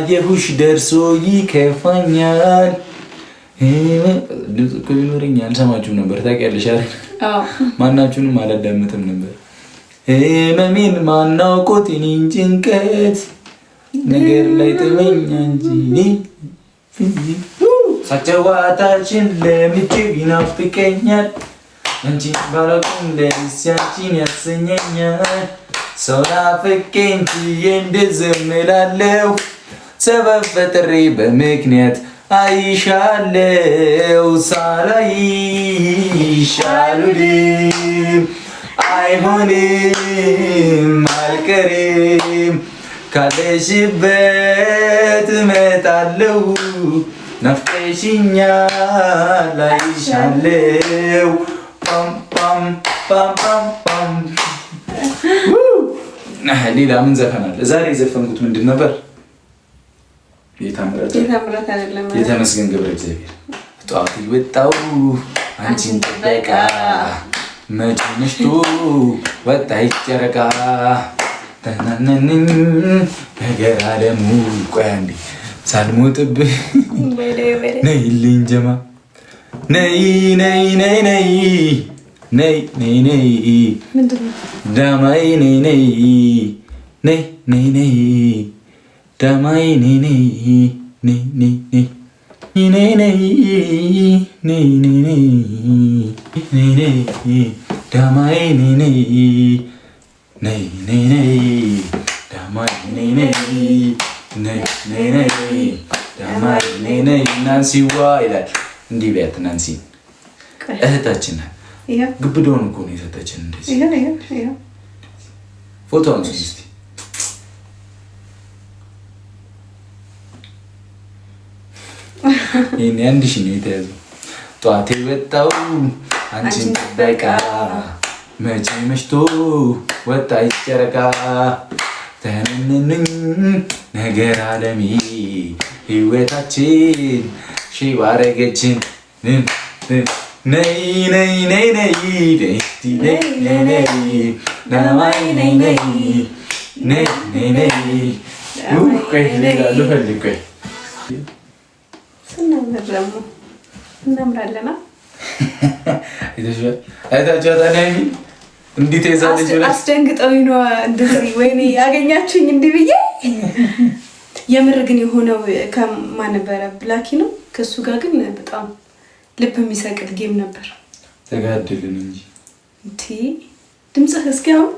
የሁሽ ደርሶ ይከፋኛል ድምጽ ቢኖረኝ አልሰማችሁም ነበር ታውቂያለሽ አይደል? ማናችሁንም አላዳምጥም ነበር። ህመሜን ማናውቆት የኔን ጭንቀት ነገር ላይ ጥመኛ እንጂ ሳጨዋታችን ለምጄው ይናፍቀኛል አንቺን ባላውቅም ለእኔስ አንቺን ያሰኘኛል ሰው ናፍቄኝ ችዬ እንደዝም እላለሁ ሰበብ ፈጥሬ በምክንያት አይሻለው ሳላይሽ አልውልም አይሆንም አልቀርም ካለሽበት እመጣለሁ ናፍቀሽኛል አይሻለው ፓም ፓም ፓም ፓም ፓም ሌላ ምን ዘፈናል? ዛሬ የዘፈንኩት ምንድን ነበር? የተመስገን ገብረ እግዚአብሔር ጠዋት ወጣው አንቺን ጥበቃ መቼ መሽቶ ወጣች ጨረቃ ተናነንን ነገር አለሙ ቆይ አንዴ ሳልሞትብህ ነይልኝ ጀማ ነይ ነይ ነይ ነይ ነይ ነይ ነይ ዳማይ ነይ ነይ ነይ ነይ ነይ ዳማይ ነይ ነይ ነይ ነይ ነይ ነይ ነይ ነይ ነይ ነይ ዳማይ ነይ ነይ ነይ ነይ ነይ ዳማይ ነይ ነይ ነይ ነይ ነይ ዳማይ ነይ ነይ ናንሲዋ ይላል። እንዲህ ቢያት ናንሲ እህታችን ናት። ግብዳውን እኮ ነው የሰጠችን። እንደዚህ ፎቶ አንሱ እስቲ። ይሄን አንድ ሺህ ነው የተያዘው። ጠዋት የወጣው አንቺን ጥበቃ መቼ መሽቶ ወጣች ጨረቃ ተነነኝ ነገር አለሜ ህይወታችን ሺህ ባረገችን ነይ ነይ ነይ ነይ ነይ ነይ ነይ ናማይ ነይ ነይ ነይ ነይ ነይ ቆይ ሌላ ልፈልግ ቆይ ስናምረሙ እናምራለና አይታችኋታል። እንዴት ይዛለች ብለሽ አስደንግጠውኝ ነው እንደዚህ ወይኔ ያገኛችሁኝ እንዲህ ብዬ። የምር ግን የሆነው ከማን ነበረ? ብላኪ ነው። ከሱ ጋር ግን በጣም ልብ የሚሰቅል ጌም ነበር። ተጋደልን እንጂ እንዴ ድምጽህ እስኪ አሁን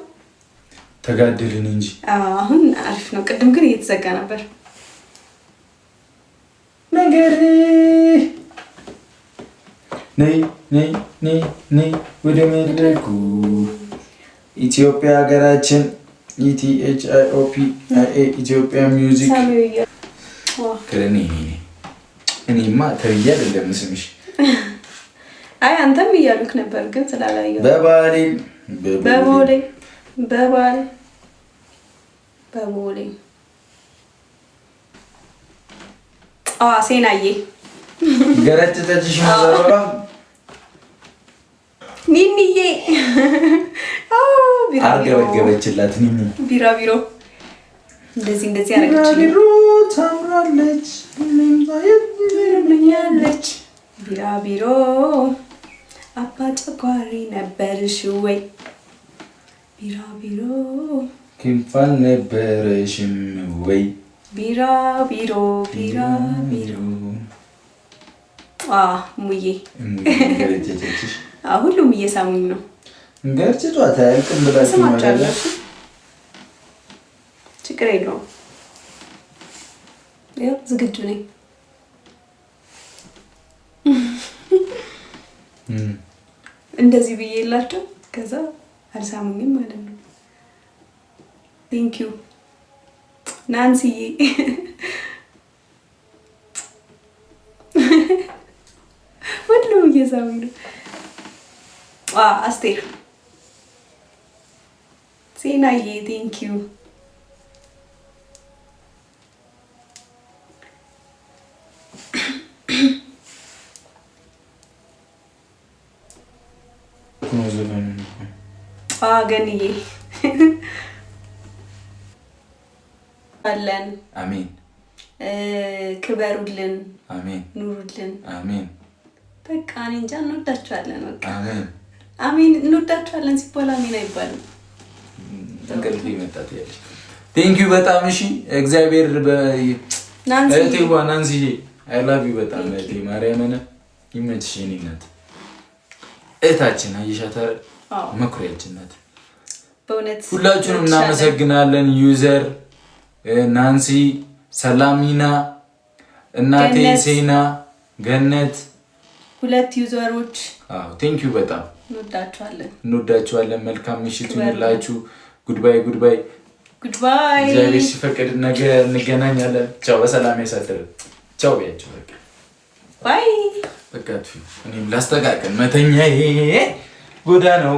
ተጋደልን እንጂ አሁን አሪፍ ነው። ቅድም ግን እየተዘጋ ነበር ነገር። ነይ ነይ ነይ ነይ ወደ መድረኩ ኢትዮጵያ ሀገራችን ኢቲኤችአይኦፒ ኢትዮጵያ ሚውዚክ ከኔ እኔማ ተብዬ አይደለም ስምሽ። አይ አንተም እያሉክ ነበር ግን ስላላየሁ በባሌ በቦሌ በባሌ በቦሌ ሴናዬ ገረጥተሽ ማዘሯ ሚኒዬ አርገበገበችላት። ቢራ ቢሮ እንደዚህ እንደዚህ አረገችልኝ። ቢሮ ታምራለች ምኛለች ቢራ ቢሮ አባ ጨጓሪ ነበርሽ ወይ? ቢራ ቢሮ ክንፋል ነበረሽም ወይ? ቢራ ቢሮ ቢራ ቢሮ ሙዬ ገረጨችሽ። ሁሉም እየሳሙኝ ነው። ገርጭቷት አያልቅም ብላችሁ ማለት ነው። ችግር የለውም። ያው ዝግጁ ነኝ። እንደዚህ ብዬላቸው ከዛ አልሳሙኝም ማለት ነው። ቴንክ ዩ ናንሲዬ። ሁሉም እየሳሙኝ ነው። አስቴር ሴናዬ ቴንክ ዩ ገንዬ አለን። አሜን ክበሩልን። አሜን። ኑሩልን። አሜን። በቃ እኔ እንጃ እንወዳችኋለን። በቃ አሜን። አሜን። እንወዳችኋለን ሲባል አሜን አይባልም። እንቅልፍ ይመጣት ያለሽ ቴንክ ዩ በጣም እሺ። እግዚአብሔር ናንሲ አይ ላቭ ዩ በጣም እህቴ ማርያምን ይመችሽ። የእኔ እናት እህታችን አየሻት አይደል? መኩሪያችን ናት በእውነት። ሁላችሁንም እናመሰግናለን። ዩዘር ናንሲ፣ ሰላሚና፣ እናቴ ሴና፣ ገነት 2 ዩዘሮች ቴንክ ዩ በጣም እንወዳችኋለን። መልካም ምሽት ይሁንላችሁ። ጉድባይ ጉድባይ ጉድባይ። እግዚአብሔር ሲፈቅድ ነገ እንገናኛለን። ቻው፣ በሰላም ያሳድረን። ቻው ብያችሁ በቃ ባይ። በቃ እኔም ላስተካከል መተኛዬ ጎዳ ነው።